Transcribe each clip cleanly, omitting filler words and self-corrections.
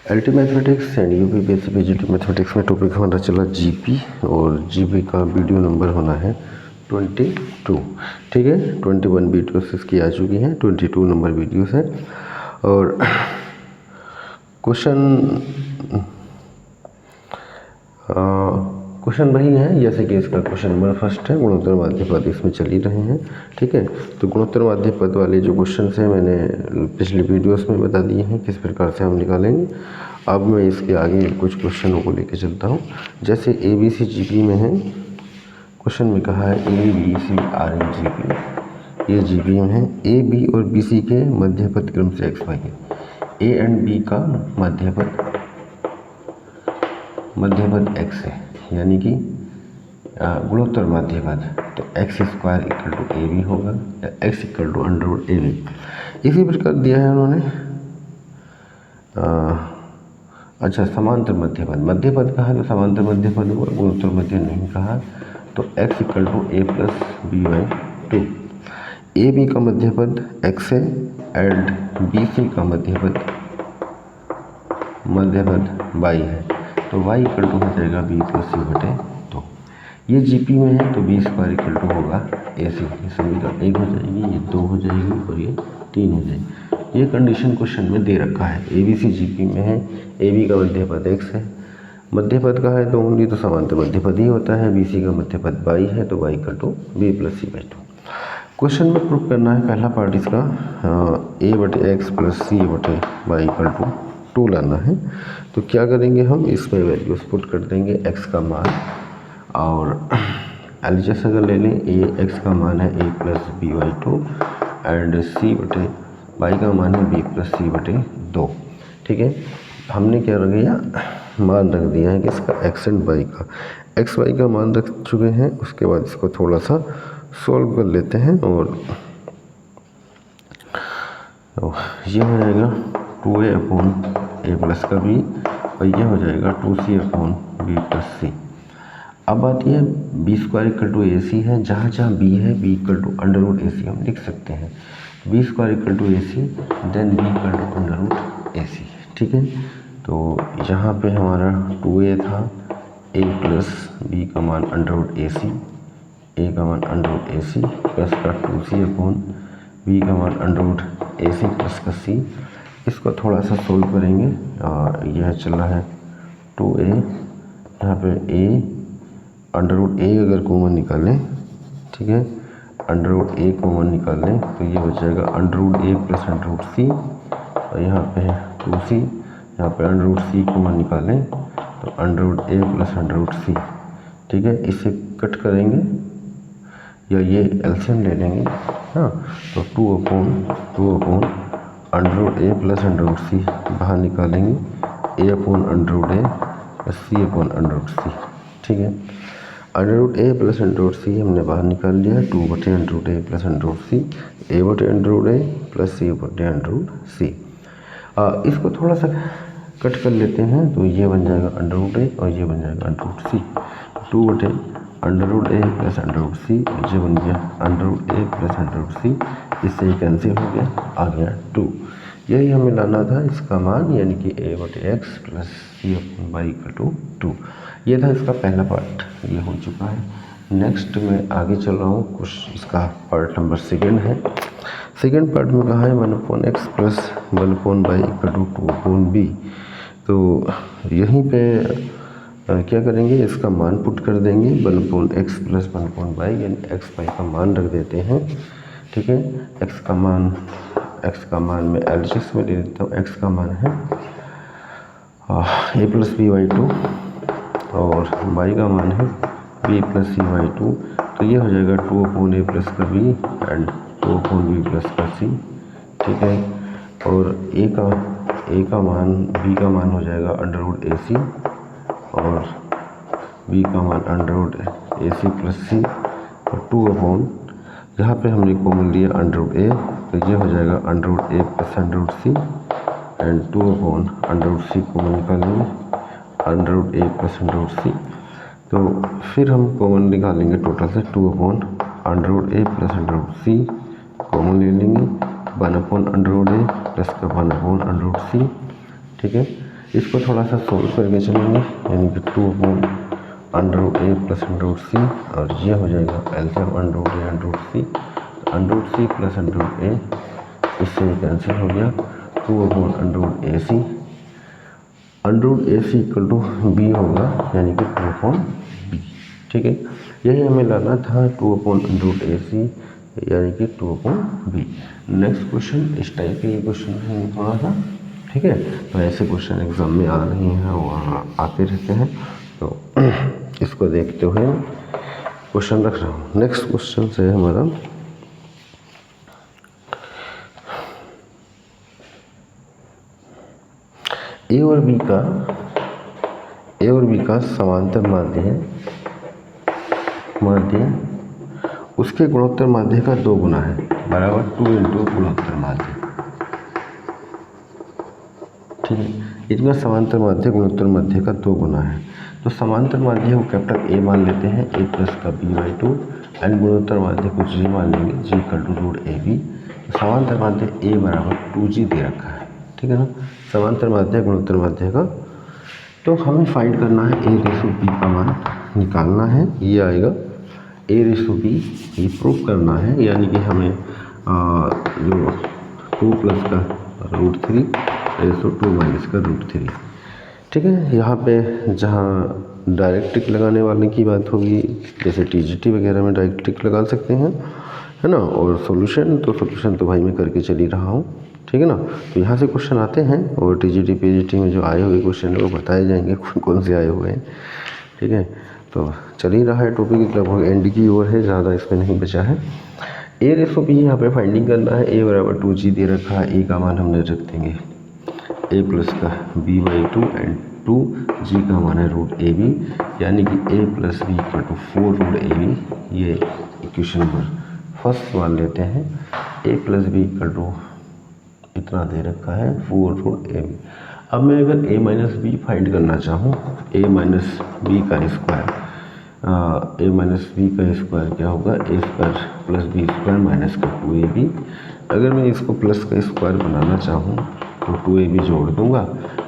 LT mathematics and UP basic PGT mathematics में topic हमारा चला जीपी और जीपी का वीडियो नंबर होना है 22। ठीक है, 21 वीडियोस इसकी आ चुकी हैं, 22 नंबर वीडियोस है। और क्वेश्चन वही है जैसे कि इसका क्वेश्चन नंबर फर्स्ट है, गुणोत्तर माध्य पद इसमें चल ही रहे हैं। ठीक है, तो गुणोत्तर माध्य पद वाले जो क्वेश्चन हैं मैंने पिछले वीडियोस में बता दिए हैं किस प्रकार से हम निकालेंगे। अब मैं इसके आगे कुछ क्वेश्चनों को लेकर चलता हूँ। जैसे ए बी सी जी पी में है, क्वेश्चन में कहा है A B C R N G P, ये जी पी में है। ए बी और बी सी के मध्य पद क्रम से एक्स वाई है। ए एंड बी का मध्य पद एक्स है, यानी कि गुणोत्तर माध्य पद, तो x square equal to A b होगा या x equal to under root A b. इसी प्रकार दिया है उन्होंने। अच्छा, समांतर मध्य पद कहा तो समांतर मध्य पद हुआ, गुणोत्तर मध्य नहीं कहा, तो x equal to a plus b by 2। A b का मध्य पद एक्स है एंड बी सी का मध्य पद वाई है, तो y इक्वल टू हो जाएगा बी प्लस सी बटे 2। ये जीपी में है तो बी स्क्वायर इक्वल टू होगा ए सी, ये समीकरण 1 हो जाएगी, ये 2 हो जाएगी और ये 3 हो जाएगी। ये कंडीशन क्वेश्चन में दे रखा है। ए बी सी जीपी में है, ए बी का मध्य पद एक्स है, मध्य पद का है तो ओनली तो समांतर मध्य पद ही होता है। बी सी का मध्य पद वाई है तो y equal to b plus c by 2। Question में प्रूफ करना है पहला पार्ट इसका ए बटे एक्स प्लस सी बटे वाई इक्वल टू 2 लाना है। तो क्या करेंगे हम, इसमें वैल्यूज पुट कर देंगे एक्स का मान, और एलएचएस अगर ले लें, ए एक्स का मान है ए प्लस बी बाई 2 एंड सी बटे वाई का मान है बी प्लस सी बटे 2। ठीक है, हमने क्या रख दिया, मान रख दिया है कि इसका एक्स एंड वाई का, एक्स वाई का मान रख चुके हैं। उसके बाद इसको थोड़ा सा सॉल्व कर लेते हैं और ये हो जाएगा 2a अपॉन ए प्लस का बी और ये हो जाएगा 2c अपॉन बी प्लस सी। अब आती है B square equal to A C है, जहाँ जहाँ बी है B equal to under root A C हम लिख सकते हैं। B square equal to A C then B equal to under root A C. ठीक है, तो यहाँ पे हमारा 2a था, ए प्लस बी का मान अंडर रूट ए सी, ए का मान under root A C plus का 2c अपॉन बी का मान under root A C plus का सी। इसको थोड़ा सा सोल्व करेंगे। यह चल रहा है 2a, यहाँ पे a अंडर रूट ए अगर कॉमन निकालें, ठीक है, अंडर रूट ए कॉमन निकालें तो ये हो जाएगा under root a plus under root सी, और यहाँ पे है 2c, यहाँ पे अंडर रूट सी कॉमन निकालें तो under root a plus under root सी। ठीक है, इसे कट करेंगे या ये एलसीएम ले लेंगे। हाँ, तो 2 upon under root a plus under root सी बाहर निकालेंगे, ए upon under root a plus c upon under root सी। ठीक है, under root a plus under root सी हमने बाहर निकाल लिया, 2 बटे under root a plus under root सी, ए बटे अंडर रूट ए प्लस सी बटे अंडर रूट सी। इसको थोड़ा सा कट कर लेते हैं तो ये बन जाएगा अंडर रूट ए और ये बन जाएगा अंडर रूट सी। 2 बटे under root a plus under root सी, ये बन गया under root a plus under root सी, इससे ही कैंसिल हो गया, आ गया 2। यही हमें लाना था इसका मान, यानी कि ए बटे x plus c upon y equal to 2। ये था इसका पहला पार्ट, ये हो चुका है। नेक्स्ट में आगे चल रहा हूँ, कुछ इसका पार्ट नंबर सेकेंड है। सेकेंड पार्ट में कहा है 1 upon x plus 1 upon y equal to 2 upon b. तो यहीं पे क्या करेंगे, इसका मान पुट कर देंगे 1 upon x plus 1 upon y, यानी एक्स वाई का मान रख देते हैं। ठीक है, एक्स का मान मैं एलएचएस में ले लेता हूँ। एक्स का मान है ए प्लस बी बाई 2 और वाई का मान है बी प्लस सी बाई 2, तो ये हो जाएगा 2 अपॉन ए प्लस का B and 2 upon B plus का सी। ठीक है, और ए का मान, बी का मान हो जाएगा अंडर रूट ए सी और बी का मान under root A C plus सी, और 2 अपॉन, यहाँ पे हमने कॉमन लिया अंडर रूट ए, तो ये हो जाएगा under root a plus under root c and 2 upon under root c common निकालेंगे, under root a plus under root c. तो फिर हम कॉमन निकालेंगे टोटल से 2 upon under root a plus under root c common ले लेंगे, 1 upon under root a plus का 1 upon under root सी। ठीक है, इसको थोड़ा सा सोल्व करके चलेंगे, यानी कि 2/√a प्लस √c, और ये हो जाएगा LCM √a √c, √c plus √a, इससे ये कैंसिल हो गया, 2/√ac, √ac equal to b होगा, यानी कि 2/b। ठीक है, यही हमें लाना था 2/√ac, यानी कि 2/b। नेक्स्ट क्वेश्चन इस टाइप के क्वेश्चन है थोड़ा सा। ठीक है, तो ऐसे क्वेश्चन एग्जाम में आ रहे हैं, वहाँ आते रहते हैं, तो इसको देखते हुए क्वेश्चन रख रहा हूँ। नेक्स्ट क्वेश्चन से हमारा ए और बी का समांतर माध्य है, उसके गुणोत्तर माध्य का 2 गुना है, बराबर 2 इंटू गुणोत्तर माध्य। ठीक है, इनका समांतर माध्य गुणोत्तर माध्य का 2 गुना है, तो समांतर माध्य को कैपिटल ए मान लेते हैं, a प्लस का b/2, एंड गुणोत्तर माध्य को g मान लेंगे, g इक्वल टू √ab। समांतर माध्य a बराबर 2g दे रखा है। ठीक है ना, समांतर माध्य गुणोत्तर माध्य का, तो हमें फाइंड करना है a/b का मान निकालना है, ये आएगा a/b, ये प्रूफ करना है, यानी कि हमें जो 2 प्लस का √3 2 माइनस का √3। ठीक है, यहाँ पे जहाँ डायरेक्ट टिक लगाने वाले की बात होगी, जैसे टीजीटी वगैरह में डायरेक्ट टिक लगा सकते हैं, है ना, और सॉल्यूशन तो भाई मैं करके चल ही रहा हूँ। ठीक है ना, तो यहाँ से क्वेश्चन आते हैं, और टीजीटी पीजीटी में जो आए हुए क्वेश्चन है वो बताए जाएंगे कौन से आए हुए हैं। ठीक है, तो चल ही रहा है, टॉपिक लगभग एंड की ओर है, ज़्यादा इसमें नहीं बचा है। a/b यहाँ पे फाइंडिंग करना है, a बराबर 2g दे रखा है, a का मान हमने रख देंगे a प्लस का b/2 एंड 2g का मान है √ab, यानी कि a plus b equal to 4√ab। ये इक्वेशन नंबर फर्स्ट मान लेते हैं, a plus b equal to इतना दे रखा है 4√ab। अब मैं अगर a माइनस बी फाइंड करना चाहूँ, a माइनस बी का स्क्वायर, a माइनस बी का स्क्वायर क्या होगा, a² प्लस b² माइनस का 2ab। अगर मैं इसको प्लस का स्क्वायर बनाना चाहूँ तो 2ab जोड़ दूंगा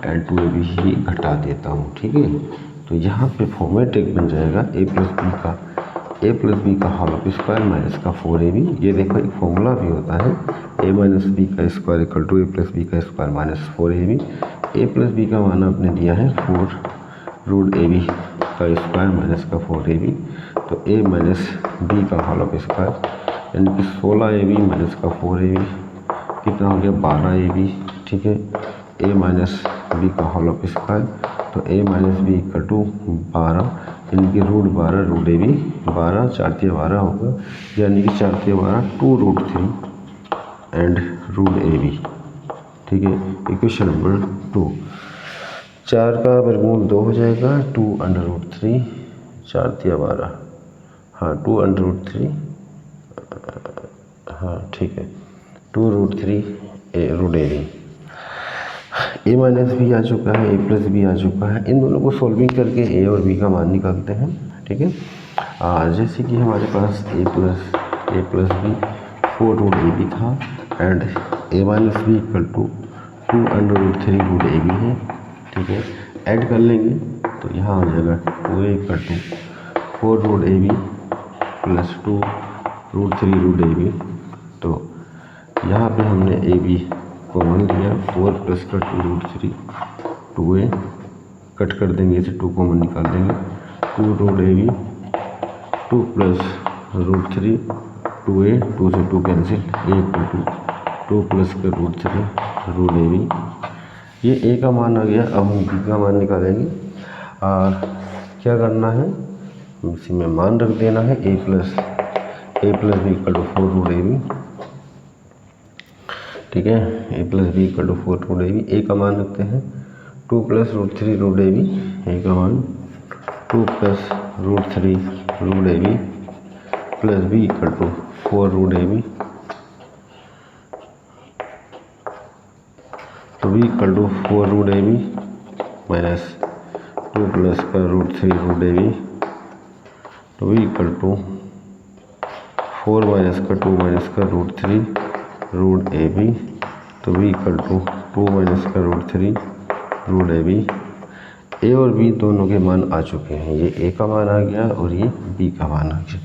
एंड 2ab ही घटा देता हूँ। ठीक है, तो यहाँ पे फॉर्मेट एक बन जाएगा a प्लस बी का होल स्क्वायर माइनस का 4ab। ये देखो एक फॉर्मूला भी होता है, a माइनस बी का square equal to a plus B का square minus 4ab। a plus B का मान आपने दिया है 4√ab का स्क्वायर माइनस का 4ab, तो a माइनस बी का होल स्क्वायर, यानी कि 16ab माइनस का 4ab कितना हो गया 12ab। ठीक है, a माइनस बी का होल स्क्वायर, तो a minus b equal to 12, यानी कि √12√ab, 12 4 × 12 होगा, यानी कि 4 × 12 2√3 एंड √ab। ठीक है, इक्वेशन नंबर 2, 4 का वर्गमूल 2 हो जाएगा, 2√3, 4 × 12, हाँ 2√3, हाँ ठीक है 2√3 √ab। a माइनस बी आ चुका है, a प्लस बी आ चुका है, इन दोनों को सॉल्विंग करके a और b का मान निकालते हैं। ठीक है, जैसे कि हमारे पास a प्लस बी 4√ab था, and a minus b equal to 2√3√ab है। ठीक है, ऐड कर लेंगे तो यहाँ हो जाएगा 2a equal to 4√ab plus 2√3√ab। तो यहाँ पे हमने ab कॉमन लिया, 4 प्लस का 2√3, 2a कट कर देंगे, इसे 2 कॉमन निकाल देंगे, 2√ab 2 प्लस √3 2a, 2 से 2 cancel, a equal to 2 plus का √3√ab। ये a का मान आ गया। अब हम b का मान निकालेंगे। क्या करना है, इसी में मान रख देना है, a plus b equal to 4√ab। ठीक है, a plus b equal to 4√ab। a का मान रखते हैं 2 प्लस √3√ab, a का मान 2 plus √3√ab plus b equal to 4√ab, तो b equal to 4√ab minus 2 plus का √3√ab, तो b इक्वल टू 4 माइनस का 2 माइनस का √3√ab, तो b इक्वल टू 2 माइनस का √3 रूट ए बी। ए और बी दोनों के मान आ चुके हैं, ये ए का मान आ गया और ये बी का मान आ गया।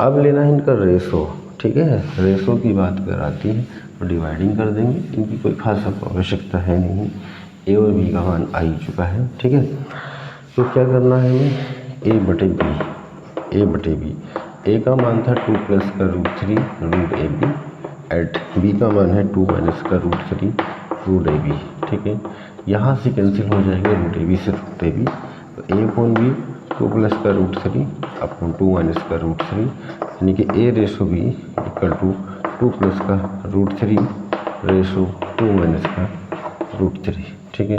अब लेना है इनका रेशो, ठीक है। रेशो की बात कर आती है तो डिवाइडिंग कर देंगे, इनकी कोई खास आवश्यकता है नहीं, ए और बी का मान आ ही चुका है, ठीक है। तो क्या करना है हमें, ए बटे बी। ए का मान था 2 प्लस का रूट 3 रूट ए बी, एट बी का मान है 2 माइनस का रूट 3 रूट ए बी, ठीक है। यहाँ से कैंसिल हो जाएगा रूट ए बी से रूट ए बी, तो ए अपॉन बी 2 प्लस का रूट 3 अपॉन 2 माइनस का रूट 3, यानी कि A ratio B equal to 2 plus का रूट 3 रेशो 2 माइनस का रूट 3, ठीक है।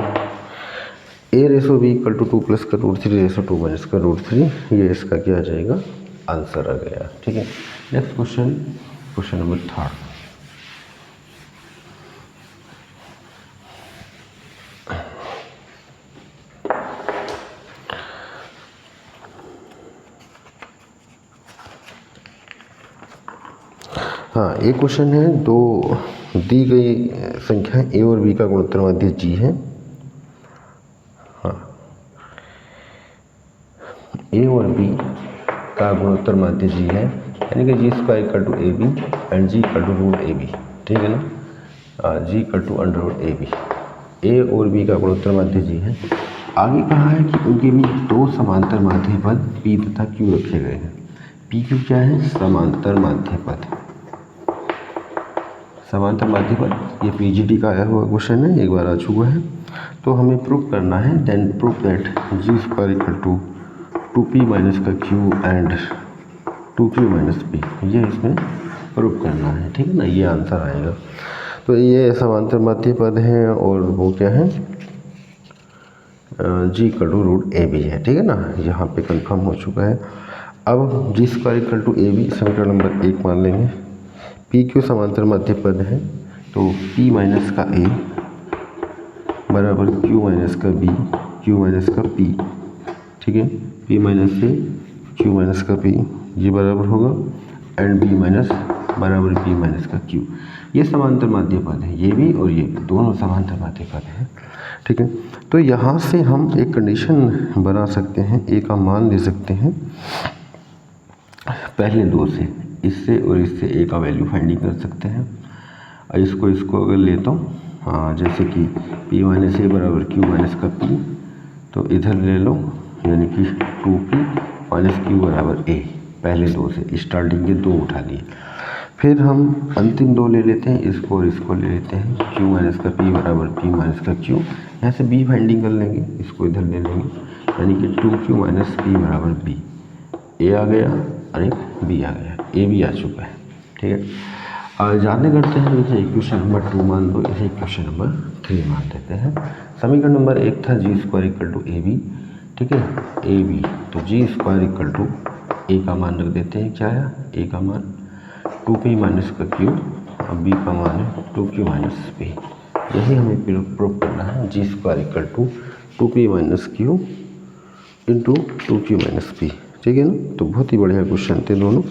A ratio B equal to 2 plus का रूट 3 रेशो 2 माइनस का रूट 3, ये इसका क्या आ जाएगा, आंसर आ गया, ठीक है। Next question number 3। हाँ, एक क्वेश्चन है, दो दी गई संख्या ए और बी का गुणोत्तर माध्य जी है। हाँ, ए और बी का गुणोत्तर माध्य जी है, यानी कि G square equal to A B and G equal to root A B, ठीक है ना। G equal to under root A B, A और बी का गुणोत्तर माध्य जी है। आगे कहा है कि उनके बीच दो समांतर माध्य पद पी तथा क्यू रखे गए हैं। पी क्यू क्या है, समांतर माध्य पद। समांतर माध्य पद ये पीजीटी का आया हुआ क्वेश्चन है, एक बार आ चुका है। तो हमें प्रूव करना है, then prove that G square equal to 2p minus का Q and 2q minus P, ये इसमें प्रूव करना है, ठीक है ना, ये आंसर आएगा। तो ये समांतर माध्य पद हैं और वो क्या है, G equal to root A B है, ठीक है ना, यहाँ पे कंफर्म हो चुका है। अब G square equal to A B समीकरण नंबर 1 मान लेंगे। पी क्यू समांतर माध्य पद है, तो p माइनस का a बराबर q माइनस का b, q माइनस का p, ठीक है। p minus a q minus का p, ये बराबर होगा एंड b माइनस बराबर p माइनस का q। ये समांतर माध्य पद है, ये भी और ये भी दोनों समांतर माध्य पद हैं, ठीक है। तो यहाँ से हम एक कंडीशन बना सकते हैं, a का मान ले सकते हैं पहले दो से, इससे और इससे a का वैल्यू फाइंडिंग कर सकते हैं। और इसको अगर लेता हूँ, हाँ, जैसे कि p माइनस ए बराबर q माइनस का p, तो इधर ले लो, यानी कि 2p माइनस q बराबर a, पहले दो से स्टार्टिंग के दो उठा लिए। फिर हम अंतिम दो ले लेते हैं, इसको और इसको ले लेते हैं, q माइनस का p बराबर p माइनस का q, यहाँ से b फाइंडिंग कर लेंगे, इसको इधर ले लेंगे, यानी कि 2q माइनस p बराबर b, a आ गया और एक b आ गया, a भी आ चुका है, ठीक है। और जानने करते हैं, इसे इक्वेशन नंबर 2 मान दो, इसे इक्वेशन नंबर 3 मान देते हैं। समीकरण नंबर 1 था G square equal to A B, ठीक है, ए बी, तो G square equal to A का मान रख देते हैं, क्या आया, ए का मान 2p माइनस का क्यू और बी का मान है 2q माइनस पी। यही हमें प्रूव करना है, G square equal to 2p minus Q into 2q minus P, ठीक है ना। तो बहुत ही बढ़िया क्वेश्चन थे दोनों।